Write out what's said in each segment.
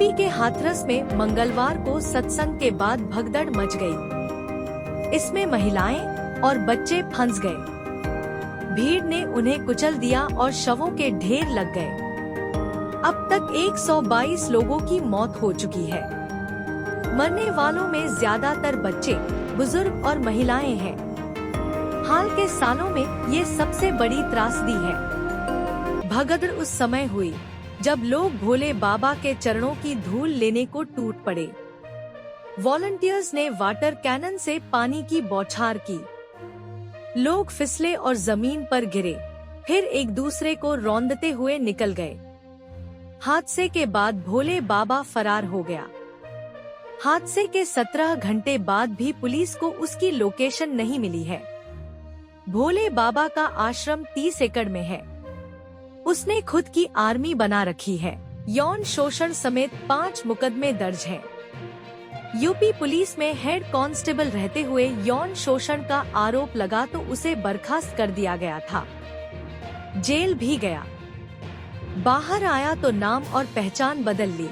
UP के हाथरस में मंगलवार को सत्संग के बाद भगदड़ मच गई। इसमें महिलाएं और बच्चे फंस गए। भीड़ ने उन्हें कुचल दिया और शवों के ढेर लग गए। अब तक 122 लोगों की मौत हो चुकी है। मरने वालों में ज्यादातर बच्चे, बुजुर्ग और महिलाएं हैं। हाल के सालों में ये सबसे बड़ी त्रासदी है। भगदड़ उस समय हुई जब लोग भोले बाबा के चरणों की धूल लेने को टूट पड़े। वॉलंटियर्स ने वाटर कैनन से पानी की बौछार की। लोग फिसले और जमीन पर गिरे, फिर एक दूसरे को रौंदते हुए निकल गए। हादसे के बाद भोले बाबा फरार हो गया। हादसे के 17 घंटे बाद भी पुलिस को उसकी लोकेशन नहीं मिली है। भोले बाबा का आश्रम 30 एकड़ में है। उसने खुद की आर्मी बना रखी है। यौन शोषण समेत 5 मुकदमे दर्ज हैं। यूपी पुलिस में हेड कांस्टेबल रहते हुए यौन शोषण का आरोप लगा तो उसे बर्खास्त कर दिया गया था। जेल भी गया। बाहर आया तो नाम और पहचान बदल ली।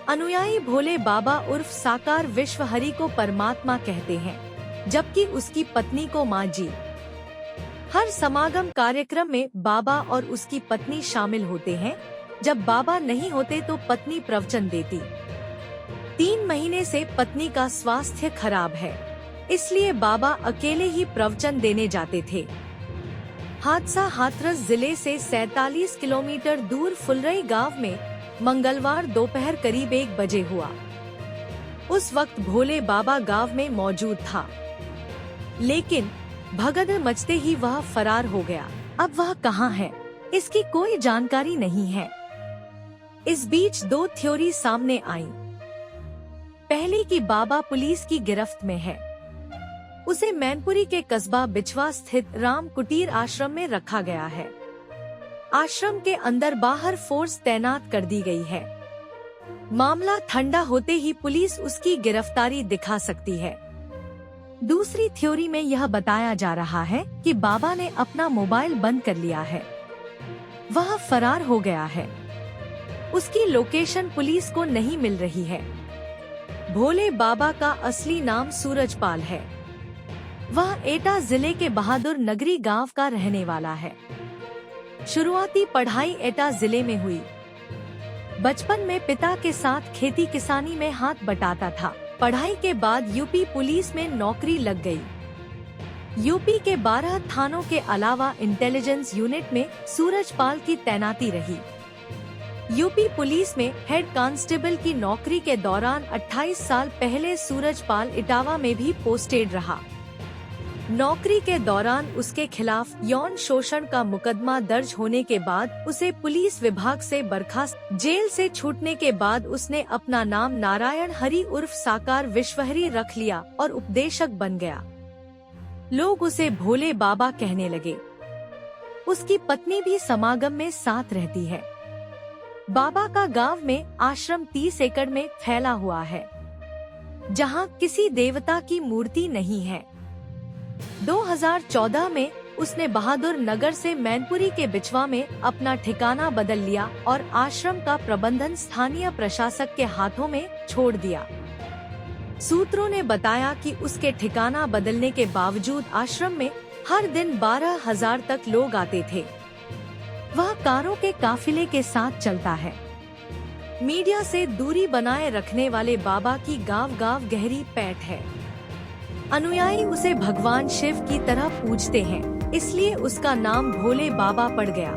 अनुयायी भोले बाबा उर्फ साकार विश्व हरि को परमात्मा कहते हैं, जबकि उसकी पत्नी को माँ जी। हर समागम कार्यक्रम में बाबा और उसकी पत्नी शामिल होते हैं। जब बाबा नहीं होते तो पत्नी प्रवचन देती। 3 महीने से पत्नी का स्वास्थ्य खराब है, इसलिए बाबा अकेले ही प्रवचन देने जाते थे। हादसा हाथरस जिले से 47 किलोमीटर दूर फुलरई गांव में मंगलवार दोपहर करीब 1 बजे हुआ। उस वक्त भोले बाबा गांव में मौजूद था, लेकिन भगदड़ मचते ही वह फरार हो गया। अब वह कहाँ है, इसकी कोई जानकारी नहीं है। इस बीच 2 थ्योरी सामने आईं। पहली कि बाबा पुलिस की गिरफ्त में है। उसे मैनपुरी के कस्बा बिछवा स्थित राम कुटीर आश्रम में रखा गया है। आश्रम के अंदर बाहर फोर्स तैनात कर दी गई है। मामला ठंडा होते ही पुलिस उसकी गिरफ्तारी दिखा सकती है। दूसरी थ्योरी में यह बताया जा रहा है कि बाबा ने अपना मोबाइल बंद कर लिया है। वह फरार हो गया है। उसकी लोकेशन पुलिस को नहीं मिल रही है। भोले बाबा का असली नाम सूरजपाल है। वह एटा जिले के बहादुर नगरी गांव का रहने वाला है। शुरुआती पढ़ाई एटा जिले में हुई। बचपन में पिता के साथ खेती किसानी में हाथ बटाता था। पढ़ाई के बाद यूपी पुलिस में नौकरी लग गई। यूपी के 12 थानों के अलावा इंटेलिजेंस यूनिट में सूरजपाल की तैनाती रही। यूपी पुलिस में हेड कांस्टेबल की नौकरी के दौरान 28 साल पहले सूरजपाल इटावा में भी पोस्टेड रहा। नौकरी के दौरान उसके खिलाफ यौन शोषण का मुकदमा दर्ज होने के बाद उसे पुलिस विभाग से बर्खास्त। जेल से छूटने के बाद उसने अपना नाम नारायण हरि उर्फ साकार विश्वहरि रख लिया और उपदेशक बन गया। लोग उसे भोले बाबा कहने लगे। उसकी पत्नी भी समागम में साथ रहती है। बाबा का गांव में आश्रम 30 एकड़ में फैला हुआ है, जहां किसी देवता की मूर्ति नहीं है। 2014 में उसने बहादुर नगर से मैनपुरी के बिछवा में अपना ठिकाना बदल लिया और आश्रम का प्रबंधन स्थानीय प्रशासक के हाथों में छोड़ दिया। सूत्रों ने बताया कि उसके ठिकाना बदलने के बावजूद आश्रम में हर दिन 12,000 तक लोग आते थे। वह कारों के काफिले के साथ चलता है। मीडिया से दूरी बनाए रखने वाले बाबा की गांव-गांव गहरी पैठ है। अनुयायी उसे भगवान शिव की तरह पूजते हैं, इसलिए उसका नाम भोले बाबा पड़ गया।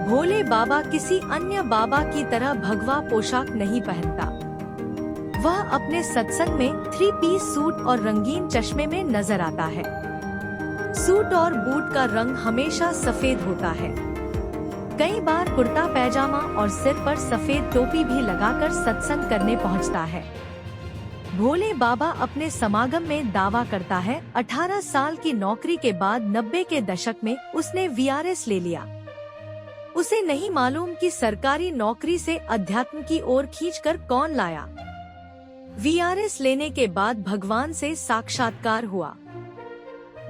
भोले बाबा किसी अन्य बाबा की तरह भगवा पोशाक नहीं पहनता। वह अपने सत्संग में 3 पीस सूट और रंगीन चश्मे में नजर आता है। सूट और बूट का रंग हमेशा सफेद होता है। कई बार कुर्ता पैजामा और सिर पर सफेद टोपी भी लगाकर सत्संग करने पहुंचता है। भोले बाबा अपने समागम में दावा करता है 18 साल की नौकरी के बाद 90 के दशक में उसने वीआरएस ले लिया। उसे नहीं मालूम कि सरकारी नौकरी से अध्यात्म की ओर खींचकर कौन लाया। वीआरएस लेने के बाद भगवान से साक्षात्कार हुआ।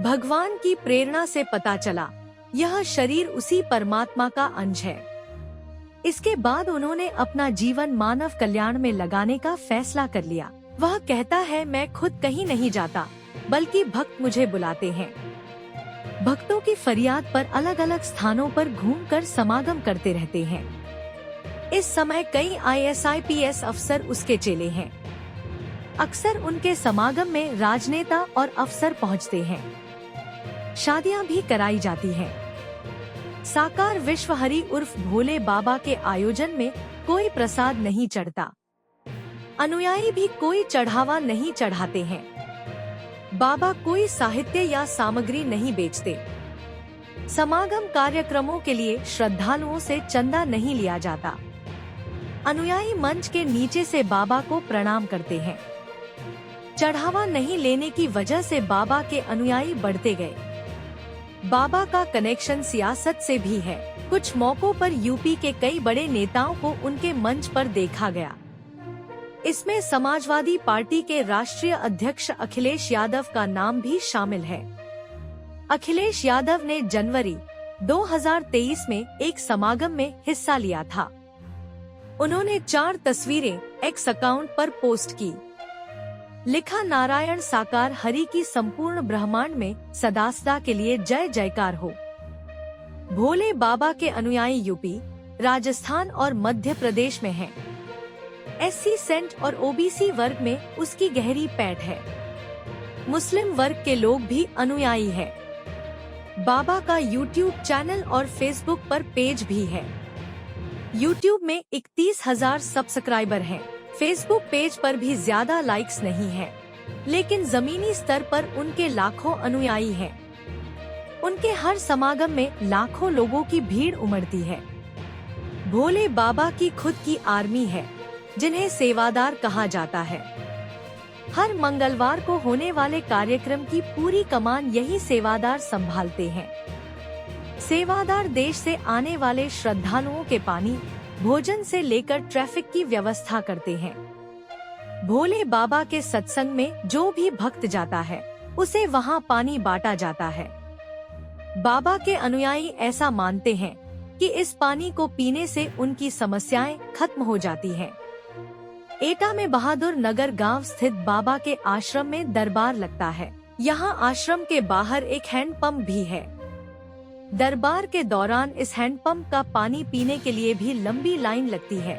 भगवान की प्रेरणा से पता चला यह शरीर उसी परमात्मा का अंश है। इसके बाद उन्होंने अपना जीवन मानव कल्याण में लगाने का फैसला कर लिया। वह कहता है, मैं खुद कहीं नहीं जाता, बल्कि भक्त मुझे बुलाते हैं। भक्तों की फरियाद पर अलग अलग स्थानों पर घूमकर समागम करते रहते हैं। इस समय कई IAS-IPS अफसर उसके चेले हैं। अक्सर उनके समागम में राजनेता और अफसर पहुंचते हैं। शादियां भी कराई जाती हैं। साकार विश्व हरि उर्फ भोले बाबा के आयोजन में कोई प्रसाद नहीं चढ़ता। अनुयायी भी कोई चढ़ावा नहीं चढ़ाते हैं। बाबा कोई साहित्य या सामग्री नहीं बेचते। समागम कार्यक्रमों के लिए श्रद्धालुओं से चंदा नहीं लिया जाता। अनुयायी मंच के नीचे से बाबा को प्रणाम करते हैं। चढ़ावा नहीं लेने की वजह से बाबा के अनुयायी बढ़ते गए। बाबा का कनेक्शन सियासत से भी है। कुछ मौकों पर यूपी के कई बड़े नेताओं को उनके मंच पर देखा गया। इसमें समाजवादी पार्टी के राष्ट्रीय अध्यक्ष अखिलेश यादव का नाम भी शामिल है। अखिलेश यादव ने जनवरी 2023 में एक समागम में हिस्सा लिया था। उन्होंने 4 तस्वीरें एक्स अकाउंट पर पोस्ट की। लिखा, नारायण साकार हरि की संपूर्ण ब्रह्मांड में सदा के लिए जय जयकार हो। भोले बाबा के अनुयायी यूपी, राजस्थान और मध्य प्रदेश में हैं। SC सेंट और OBC वर्ग में उसकी गहरी पैठ है। मुस्लिम वर्ग के लोग भी अनुयायी हैं। बाबा का YouTube चैनल और Facebook पर पेज भी है। YouTube में 31,000 सब्सक्राइबर हैं। फेसबुक पेज पर भी ज्यादा लाइक्स नहीं है, लेकिन जमीनी स्तर पर उनके लाखों अनुयायी हैं। उनके हर समागम में लाखों लोगों की भीड़ उमड़ती है। भोले बाबा की खुद की आर्मी है, जिन्हें सेवादार कहा जाता है। हर मंगलवार को होने वाले कार्यक्रम की पूरी कमान यही सेवादार संभालते हैं। सेवादार देश से आने वाले श्रद्धालुओं के पानी, भोजन से लेकर ट्रैफिक की व्यवस्था करते हैं। भोले बाबा के सत्संग में जो भी भक्त जाता है, उसे वहां पानी बांटा जाता है। बाबा के अनुयायी ऐसा मानते हैं कि इस पानी को पीने से उनकी समस्याएं खत्म हो जाती हैं। एटा में बहादुर नगर गांव स्थित बाबा के आश्रम में दरबार लगता है। यहाँ आश्रम के बाहर एक हैंडपंप भी है। दरबार के दौरान इस हैंडपंप का पानी पीने के लिए भी लंबी लाइन लगती है।